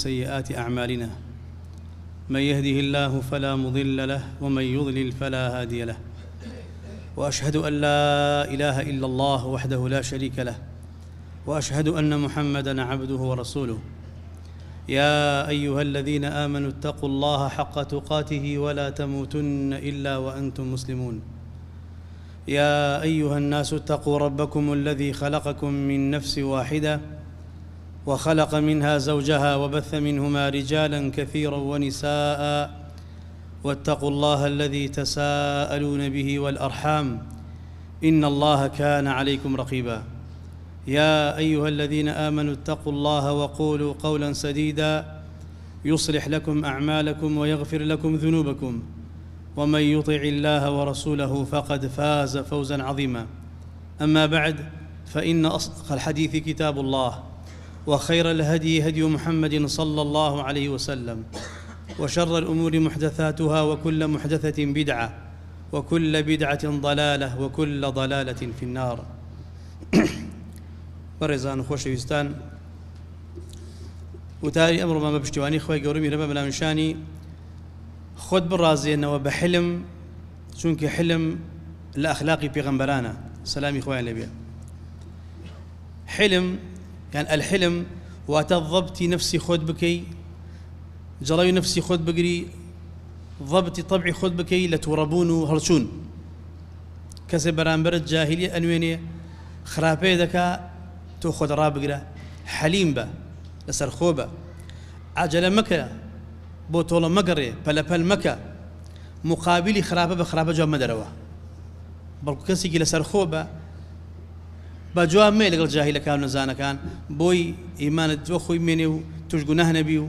سيئات أعمالنا من يهده الله فلا مضل له ومن يضلل فلا هادي له وأشهد أن لا إله إلا الله وحده لا شريك له وأشهد أن محمدًا عبده ورسوله يا أيها الذين آمنوا اتقوا الله حق تقاته ولا تموتن إلا وأنتم مسلمون يا أيها الناس اتقوا ربكم الذي خلقكم من نفس واحدة وخلق منها زوجها وبث منهما رجالا كثيرا ونساء واتقوا الله الذي تساءلون به والأرحام إن الله كان عليكم رقيبا يا أيها الذين آمنوا اتقوا الله وقولوا قولا سديدا يصلح لكم أعمالكم ويغفر لكم ذنوبكم ومن يطع الله ورسوله فقد فاز فوزا عظيما أما بعد فإن أصدق الحديث كتاب الله وخير الهدي هدي محمد صلى الله عليه وسلم وشر الأمور محدثاتها وكل محدثة بدعة وكل بدعة ضلالة وكل ضلالة في النار بەڕێزان و خۆشەویستان وتاری ئەمڕۆمان بە پشتیوانی خۆی گەورەی میهرەبان بەناونشانی خۆت بڕازێنەوە بە حلم چونکە حلم لە ئەخلاقی پێغەمبەرانە سەلامی خۆیان لێبێ حلم يعني الحلم واتە ضەبتی نفسی خۆت بکەی جەڵەوی نفسی خۆت بگری ضەبتی طبعی خۆت بکەی لە تووڕەبوون و هەڵچوون کەسێ بەرامبەرت جاهیلیە ئەنوێنێ خراپەیە دەکا تۆ خۆت ڕابگرە حەلیم بە لەسەر خۆ بە عەجەلە مەکە بۆ تۆڵە مەگەڕێ پەلەپەل مەکە مقابلی خراپە بە خراپە جواب مەدەرەوە بەڵکو کەسێکی لەسەر خۆ بە جواب مێ لەگەڵ جاهیلەکان و نەزانەکان بۆی ئیمانت جۆ خۆی مێنێ و توش گوناه نەبی و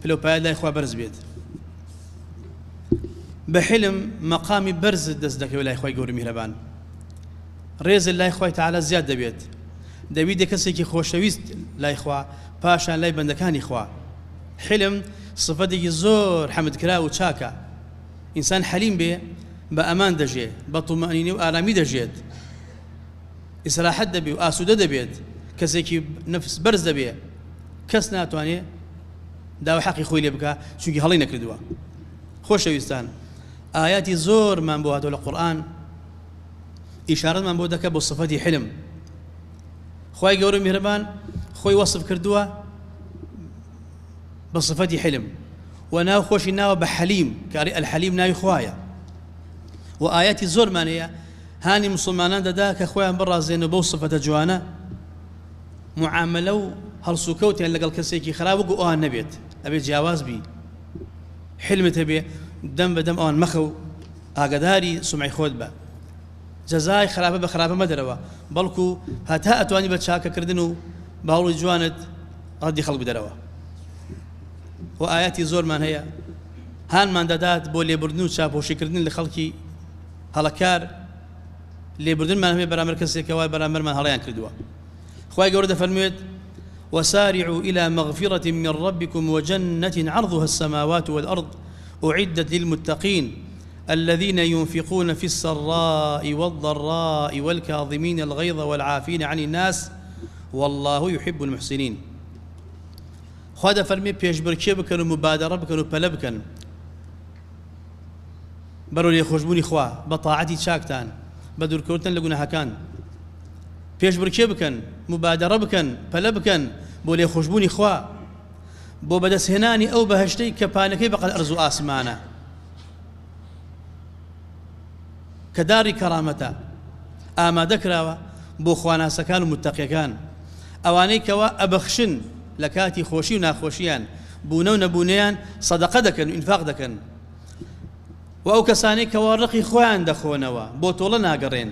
پلەپایە لای خوا بەرز بێت بە حلم مەقامی بەرزت دەست دەکەوێت لای خوای گەورەی میهرەبان ڕێزت لای خوای تەعالا زیاد دەبێت دەبێت کەسێکی خۆشەویست لای خوا پاشان لای بەندەکانی خوا حلم صفەتێکی زۆر حەمدکرا و چاکە ئینسان حەلیم بێ بە ئەمان دەژێت بە تومەئەنینە و ئارامی دەژێت ئیسراحەت دەبێت و ئاسوودە دەبێت کەسێکی نەفس بەرز دەبێت کەس ناتوانێت داوای حەقی خۆی لێ بکە چونکی هەڵی نەکردووە خۆشەویستان ئاياتی زۆرمان بۆ هاتووە لە قورئان ئیشارەتمان بۆ دەکە بۆ صفەتی حلم خوای گەورەی میهرەبان خۆی وەصف کردووە بە صفەتی حلم و ناو خۆشی ناوە بە حەلیم کاری الحەلیم ناوی خوایە و ئاياتی زۆرمان هەیە هانی مسلمانان دەدا کە خۆیان بڕازێنە بەو صفەتە جوانە معاملە و هەڵسوکەوتیان لەگەڵ کەسێکی خراپ وەکو ئەوان نەبێت ئەبێت جیاواز بی حلمت هەبێ دەم بە دەم ئەوان مەخە و ئاگاداری سومعی خۆت بە جەزای خراپە بە خراپە مەدەرەوە بەڵکو هەتا ئەتوانی بە چاکەکردن و باوڵی جوانت ڕەدی خەڵک بدەرەوە و ئاياتی زۆرمان هەیە هانمان دەدات بۆ لێبوردن و چاپۆشیکردن لە خەڵکی هەڵەکار لێبوردنمان هەبێ بەرامبەر کەسێکەوە بەرامبەرمان هەڵەیان کردووە خوای گەورە دەفەرموێت وسارعوا إلى مغفرة من ربكم وجنة عرضها السماوات والأرض أعدت للمتقين الذين ينفقون في السراء والضراء والكاظمين الغيظ والعافين عن الناس والله يحب المحسنين خدا فرمي پێشبڕکێ بکەن و مبادرە بکەن و پەلە بکەن بەرەو لێخۆشبوونی خوا بە تاعەتی چاکتان بە دوورکەوتن لە گوناهەکان پێشبڕکێ بکەن مبادرە بکەن پەلە بکەن بۆ لێخۆشبوونی خوا بۆ بەدەستهێنانی ئەو بەهەشتەی کە پانەکەی بەقەد ئەرز و ئاسمانە کە داری کەرامەتە ئامادە کراوە بۆ خواناسەکان و متەقیەکان ئەوانەی کەوا ئەبەخشن لە کاتی خۆشی و ناخۆشیان بوونە و نەبوونەیان سەدەقە دەکەن و ئینفاق دەکەن و ئەو کەسانەی کەوا ڕقی خۆیان دەخۆنەوە بۆ تۆڵە ناگەڕێن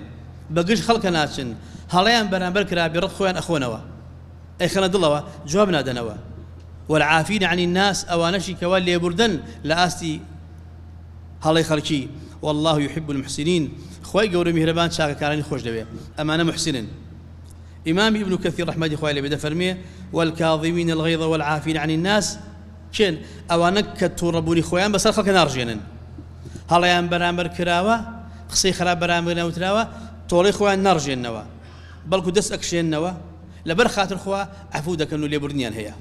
بەگشت خەڵکە ناچن هەڵەیان بەرامبەر کرابی ڕق خۆیان ئەخۆنەوە ئەیخەنە دڵەوە جواب نادەنەوە والعافین عن الناس ئەوانەشی کەوا لێبوردن لە ئاستی هەڵەی خەڵکی والله يحب المحسنين خوای گەورە میهرەبان چاکەکارانی خۆش دەوێت ئەمانە محسنن إمام ابن كثير رحمة الله عليه بدأ فرميه والكاظمين الغيظ والعافين عن الناس كن أوانك كتوربوني خويان بس الخلق نارجينن هلا يان برامبر كراوة قصي خراب برامبر نوتراوة طولي خويان نارجين نوا بل كدس أكشين نوا لبر خاطر خوا عفودك إنه ليبرنيان هي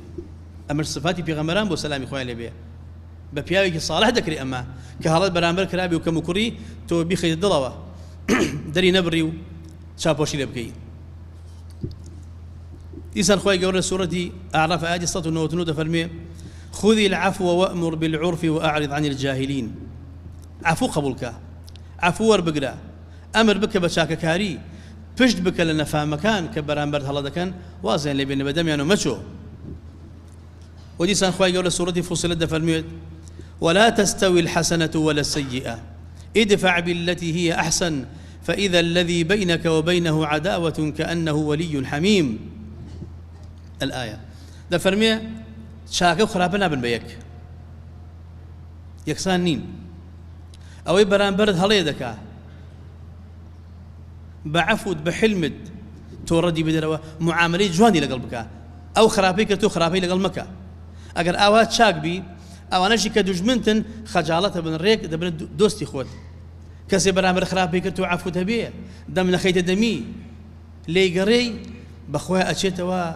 أمر صفاتي بيغمران بو سلامي خويا لبيه ببياوي صالح دكري أما كهالات برامبر كرابي وكمكري تو بيخي الدلوة دري نبري شابوشي لبكي إنسان خويا قولنا سورة أعراف آية الصوت ونوتنود فرمي خذ العفو وأمر بالعرف وأعرض عن الجاهلين عفو قبولك عفو وربقرا أمر بك بشاك كاري پشت بك لنا فهمكان كبرامبر هلا دكان وازين اللي بين بدم يعني مشو ودي سان خويا قولنا سورة فصلت فرمي ولا تستوي الحسنة ولا السيئة ادفع بالتي هي أحسن فإذا الذي بينك وبينه عداوة كأنه ولي حميم الآية ده فرمي شاكا وخرابنا بن بيك يكسان نين أو بران برد هلا يدكا بعفود بحلمد توردي بدروا معاملة جواني لقلبك أو خرابيك تو خرابي لقلبك أجر أوات شاك بي أو أنا شيء كدجمنتن خجالته بن الريك ده بن دوستي خود كسي برامر خرابيك تو عفود هبيه دم خيت دمي لي قري بخويا أشيتوا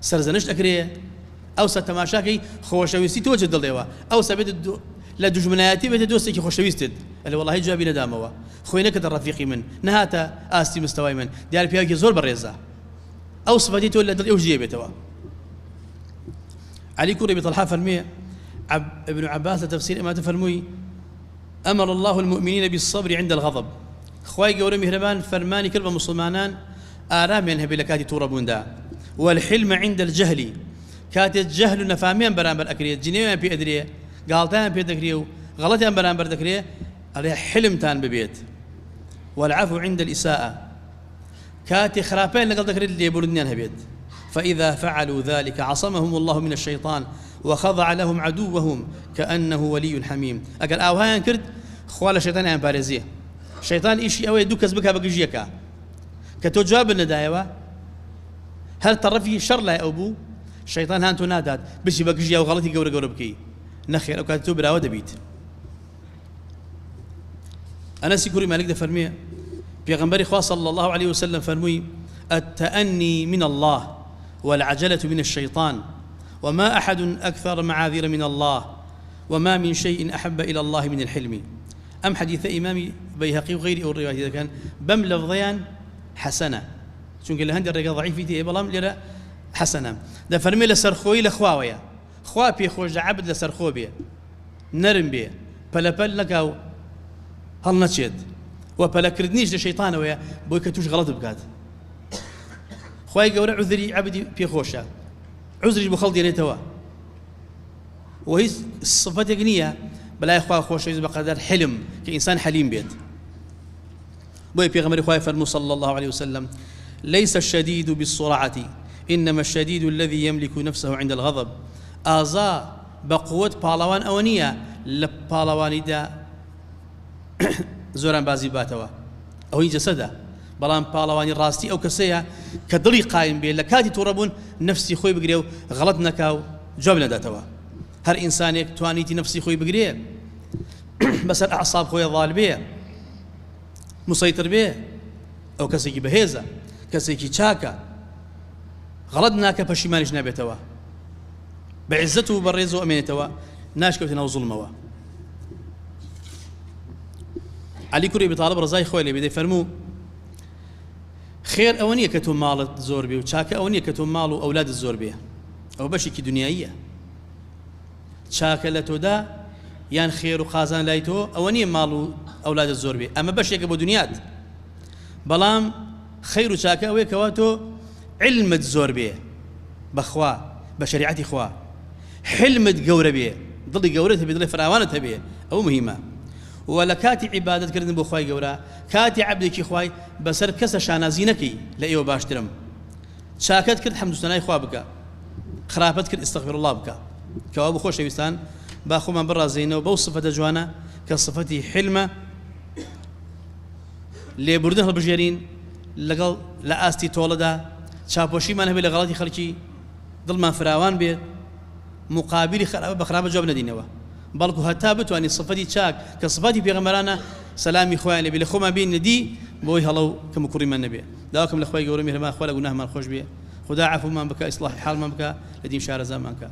سرزنش أكريه أو ستماشاكي خوشويستي توجد الدلوا أو سبيت لا دجمناتي بيت دوستي خوشويستد اللي والله جابي نداموا خوينك الرفيقي من نهاتا آستي مستواي من ديال بياكي زور بالريزة أو صفاتي ولا دل أوجيه بيتوا علي كوري بطلحة فرمية ابن عباس تفسير ما تفرموي أمر الله المؤمنين بالصبر عند الغضب خواي قوري مهربان فرماني كلمة مسلمانان آرام ينهب لكاتي توربون دا والحلم عند الجهل كاتي الجهل نفامين برامبر أكريه جنيوان بي أدريه غالطان بي دكريه غلطان برامبر دكريه عليها حلم تان ببيت والعفو عند الإساءة كاتي خرابين لقل دكريه اللي يبردنيان هبيت فإذا فعلوا ذلك عصمهم الله من الشيطان وخضع لهم عدوهم كأنه ولي حميم أقل آوهان كرد خوال الشيطان عن بارزيه شيطان إشي أوي دوكس بكا بقجيكا كتو جواب الندايوة هل طرفي شر لا أبو شيطان هانتو نادات بشي بقجيا وغلطي قورة بكي نخير أو كاتو براوة دبيت أنا سيكوري مالك ده فرميه بيغنبري خواه صلى الله عليه وسلم فرمي التأني من الله والعجلة من الشيطان وما أحد أكثر معاذير من الله وما من شيء أحب إلى الله من الحلم أم حديث إمام بيهقي وغيره أو الرواية إذا كان بم لفظيان حسنة شون قال هندي الرجال ضعيف فيه بلام لرا حسنة ده فرمي لسرخوي لخواويا خوا بي خوج عبد لسرخو بيه نرم بيه بلا بل لقاو هل نشيد وبلا كردنيش لشيطان ويا بوي كتوش غلط بكات خواي قورا عذري عبدي بي خوشا عذري بخلدي ليتوا وهي الصفات يقنية بلا يا اخوة خوش بقدر حلم كإنسان حليم بيت بوي بيغمر اخوة فرمو صلى الله عليه وسلم ليس الشديد بالسرعة إنما الشديد الذي يملك نفسه عند الغضب آزا بقوة بالوان أونية لبالوان دا زوران بازي باتوا أو هي جسده بلان بالواني راستي أو كسيها كدري قائم بيه لكاتي توربون نفسي خوي بقريو غلط نكاو جوابنا داتوا هر إنسانك توانيتي نفسي خوي بقريه بس الأعصاب خوي ضال بيه مسيطر بيه أو كسيكي بهيزة كسيكي شاكا غلط ناكا بشيمانش نابتوا بعزته بريزو أمينتوا ناشكوتنا وظلموا علي كوري بطالب رزاي خوي اللي بيدي فرمو خير أونية كتو مالت زوربي وشاكا أونية كتو مالو أولاد الزوربية أو بشيكي دنيائية شاكا لتودا يان خير وقازان لايتو أونية مالو أولاد الزوربية أما بشيك أبو دنيات بلام خير شاكا أوي كواتو علم الزوربية بخوا بشريعتي خوا حلمت قورة بيه ضل قورتها بضل فراوانتها بيه أو مهمة ولا كاتي عبادة كردن بو خواي قورا كاتي عبدك خواي بسر كس شانازينكي لأيو باشترم شاكت كرد حمد سناي خوا بك خرافت كرد استغفر الله بك كوابو خوش ويستان باخو من برا زينه وبو صفة جوانا كصفتي حلمة اللي بردنها البجيرين لقل لآستي تولدا شابوشي ما نهبي لغلطي خلقي ظل ما فراوان بيت مقابل بخرابة جواب ندينوا بلكو هتابت واني صفتي تشاك كصفتي بيغمرانا سلامي خويا اللي بلخو ما بين ندي بوي هلو كم كريم النبي داكم الاخوي يقولوا مهما اخويا قلناها ما نخوش بيه خدا عفو ما بكى اصلاح حال ما بكى لديم شهر زمان كا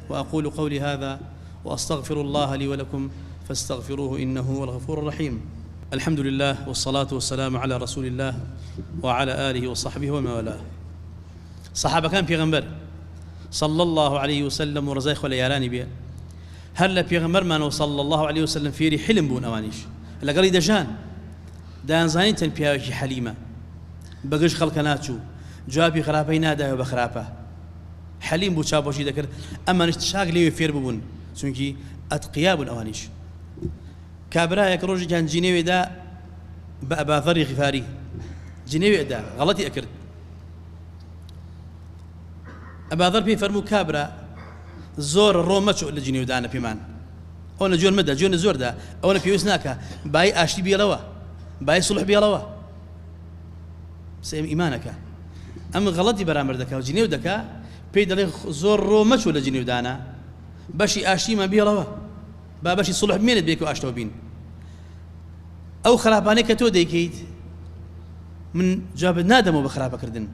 وأقول قولي هذا وأستغفر الله لي ولكم فاستغفروه إنه هو الغفور الرحيم. الحمد لله والصلاة والسلام على رسول الله وعلى آله وصحبه ومن والاه. صحابة كان پیغمبر صلى الله عليه وسلم ورزاي خو لياراني بيه هل پیغمبر ما صلى الله عليه وسلم فيري حلم بون اوانيش لقري دجان دان زاني تن پیاوشي حليمه بقش خلق ناتشو جوابي خرابي نادا وبخرابه حليم بو چابوشي ذكر اما نشتشاق لي فير بون چونكي اتقياب اوانيش كابرايك روج كان جنيوي دا بابا ذر غفاري جنيوي دا غلطي اكرت أبا ذر فرمو كابرا زور رومتشو اللي جنيو دانا بيمان أو جون مدى جون زور دا أو نبيوس ناكا باي آشتي بيلوا باي صلح بيلوا سيم إيمانك أما غلطي برامر دكا وجنيو دكا بيد لي زور رومتشو اللي جنيو دانا باشي آشتي ما بيلوا باشي صلح مين بيكو آشتو بين أو خراباني كتو ديكيد من جاب نادم وبخرابة كردن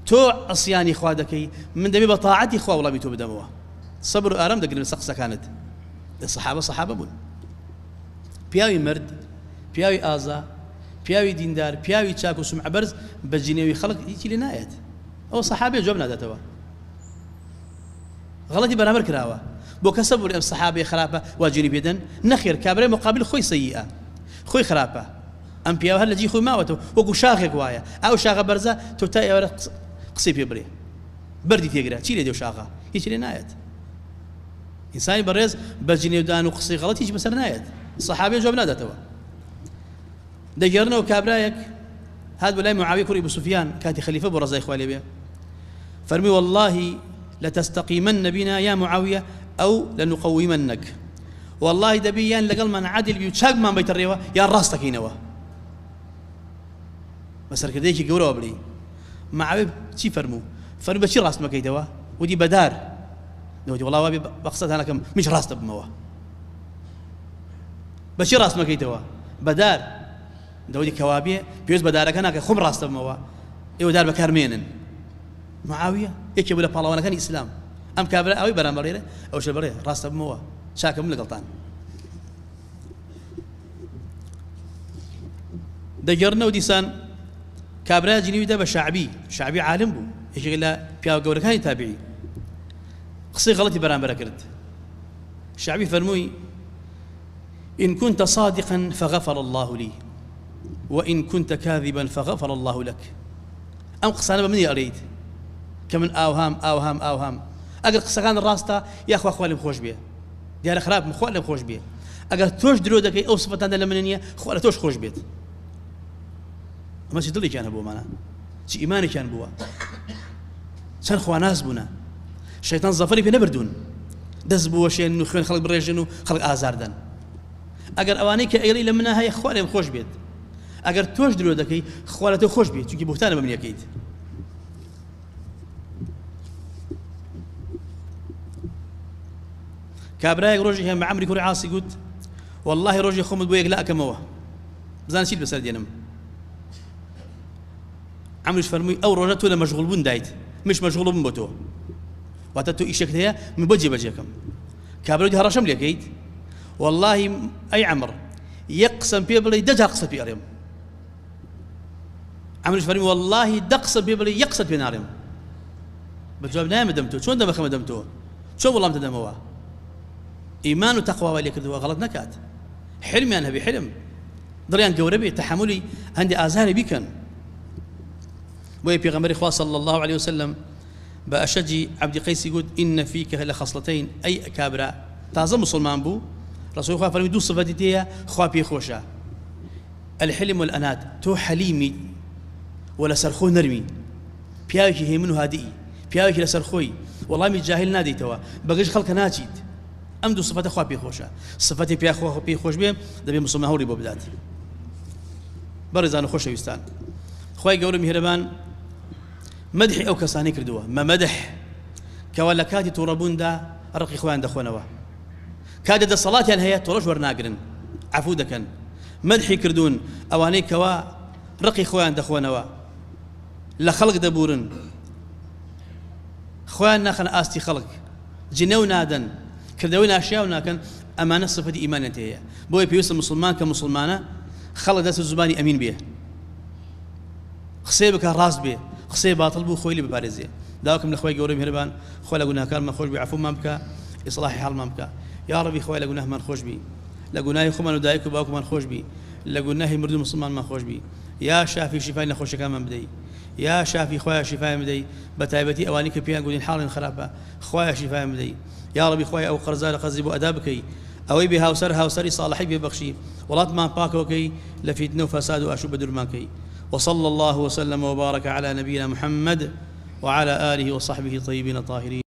تو عصياني خوا دكي من دمي بطاعتي خوا والله بيتوب دموه صبر آرام دقل سقسة كانت صحابة بون بياوي مرد بياوي آزا بياوي ديندار بياوي تشاكو سمع برز بجنيوي خلق يجي لنايات أو صحابي جوابنا داتوا غلطي برامر كراوا بو كسبوا الام صحابي خرابة واجري بيدن نخير كابري مقابل خوي سيئة خوي خرابة ام بياو هل جي خوي ماوتو وقو شاخك وايا او شاغ برزة توتاي ورق قصيب يبري بردي تيقرا تشيلي ديو شاغا يجي لنايات إنسان برز بجنيو دان وقصي غلط يجي بسر نايات الصحابي جواب نادا توا دجرنا وكابرايك هذا ولاي معاوية كوري أبو سفيان كانت خليفة برزا إخوالي بيه فرمي والله لتستقيمن بنا يا معاوية أو لنقومنك والله دبيان لقل من عدل بيوتشاق من بيت الريوة يا راستك ينوى بس ركديك قوروا بلي معاوية شي فرمو بشي راست مكيتوا ودي بدار دودي والله وابي بقصد انا كم مش راست بموا بشي راست مكيتوا بدار دودي كوابي بيوز بدارك انا خم راست بموا ايو دار بكارمين معاوية يكي ولا بالله وانا كان اسلام ام كابر اوي برام بريره او شبريه راست بموا شاكم من غلطان دجرنا وديسان كابرا جنيوي ده شعبي عالم بو يجي لا بياو قورك هاي تابعي قصي غلطي برام بركرت الشعبي فرموي إن كنت صادقا فغفر الله لي وإن كنت كاذبا فغفر الله لك أم قصانا بمني أريد كمن أوهام أقل قصان الراسطة يا أخوة أخوالي مخوش بيه ديار خراب مخوالي مخوش بيه أقل توش درودك أو صفتان لمنينية خوالي توش خوش بيت ما شي دلي كان أبو مانا شي إيماني كان بوا سان خواناز بونا الشيطان ظفري في نبردون دز بوا شيء إنه خلق بريجنو خلق آزار دان أجر أوانيك أيلي لمنا هاي خوالي خوش بيت أجر توش درودك خوالته خوش بيت تجي بهتان بمني أكيد كابراي روجي مع عمري كوري عاصي قلت والله روجي خمد بويق لا كموه زان شيل بسر دينم عمري فرمي او روجته ولا مشغول بون دايت مش مشغول بون بتو واتتو ايشك هي من بجيكم كابراي هرشم لي اكيد والله اي عمر يقسم بيبلي دجا قصد بيريم عمري فرمي والله دقسم بيبلي يقصد بناريم بجواب نايم دمتو شلون دمخ دمتو شو والله متدموا إيمان وتقوى وليك غلط نكات حلمي أنا بحلم ضريان قوربي تحملي عندي آزاري بكن ويبي غمر إخوة صلى الله عليه وسلم بأشجي عبد قيس يقول إن فيك لخصلتين أي كابرا تعظم مسلمان بو رسول الله فرمي دو صفاتي خوا بي خوشا الحلم والأنات تو حليمي ولا سرخو نرمي بياوكي هي منو هادئي بياوكي لسرخوي والله من جاهل نادي توا بقيش خلق ناجيد أم دو صفات أخوة بيخوشة صفاتي بيخوة بيخوش بيهم دبي مسلم هوري بوبدات برزان خوش يستان خوي قولي مهربان مدحي أو كساني كردوه ما مدح كوالكاتي توربون دا أرقي إخوان دخونوا كاد دا صلاة الهيئة تورج ورناقرن عفو دكن مدحي كردون أواني كوا رقي إخوان دخونوا لخلق دبورن إخواننا خنا آستي خلق جنو نادن كردوين أشياء وناكن أمانة صفة إيمانته هي بوي بيوصل مسلمان كمسلمانة خلق داس الزباني أمين به خسيبك راس به خسيب باطل بو خويلي ببارزه داوكم لخوي جوري مهربان خوي لقناه كان ما خوش بعفو ما بكى إصلاح حال ما بكى يا ربي خوي لقناه ما نخوش بي لقناه خمان ودايك وباكم ما نخوش بي لقناه مردو مسلمان ما نخوش بي يا شافي شفاء نخوش كمان بدي يا شافي خويا شفاء مدي بتايبتي اوانيك بيان قولين حال خرابه خويا شفاء مدي يا ربي خويا او قرزال قزب ادابك او بها وسرها وسري صالحي ببخشي ولات ما باكوكي لفتنه وفساد واشوب درمانكي وصلى الله وسلم وبارك على نبينا محمد وعلى اله وصحبه طيبين طاهرين.